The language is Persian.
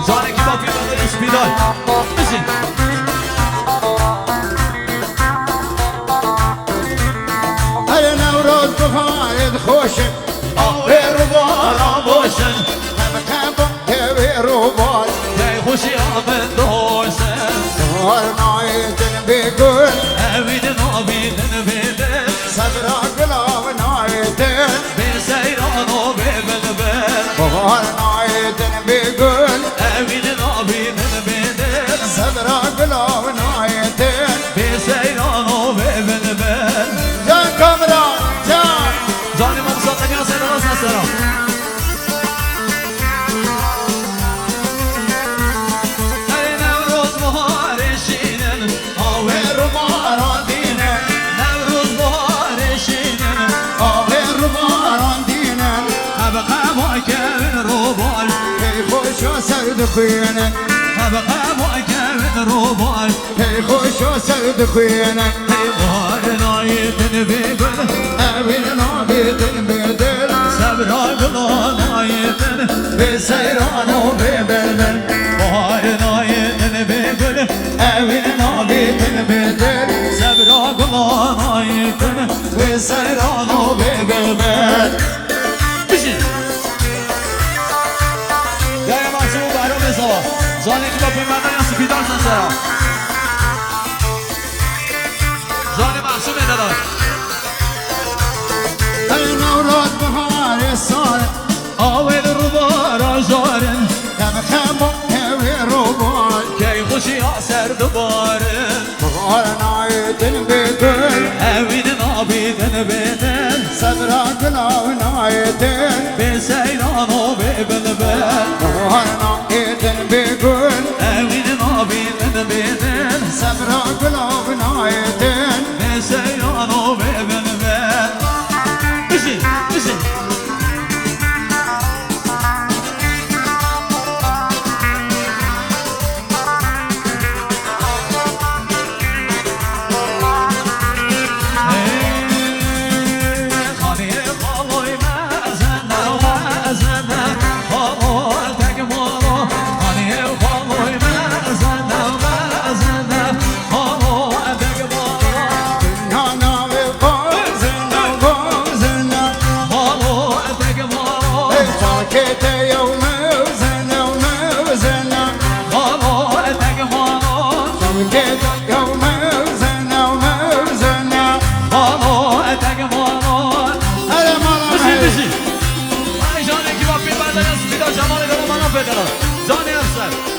جانه کی با پیمان اسپیدال بشین هر نوروز بخواید خوشه آوه رو بارا باشن همه کبا که رو بال دی خوشی آمد داشن بار نایدن بگل اوید نابیدن بیدن صدرا گلاو نایدن بی سیران و بی بلبل بار نایدن بگل اوید نابیدن بیدن صدرا گلاو نایدن بی سیران و بی بلبل جان کامران جان جانی ممساد نگینا سیران از نسترم سرد خوینه هبقى معجب روبال هی خوش و سرد خوینه هيوار نايتن بيقول اوین نابیدن بیدل صبرا قلا نايتن بسیران و ببلبل بهار نايتن بيقول اوین نابیدن بیدل صبرا قلا نايتن بسیران و ببلبل بشین یا یا محسوب برام بزاوا زانی که با پیمندن یا سپیدار سنسرا زانی محسوب داداش ای نورات بهار سال آوید رو بارا جارن کم خبا اوی رو بال کی خوشی ها سر دوبارن بهار نایدن بیدل اوید نابیدن بیدن صدرا گلاو نایدن به سیران و به بلبل بهار نایدن بگل اوید نابیدن بیدن صدرا گلاو نایدن به سیران و به بلبل بشین بشین جانی افسر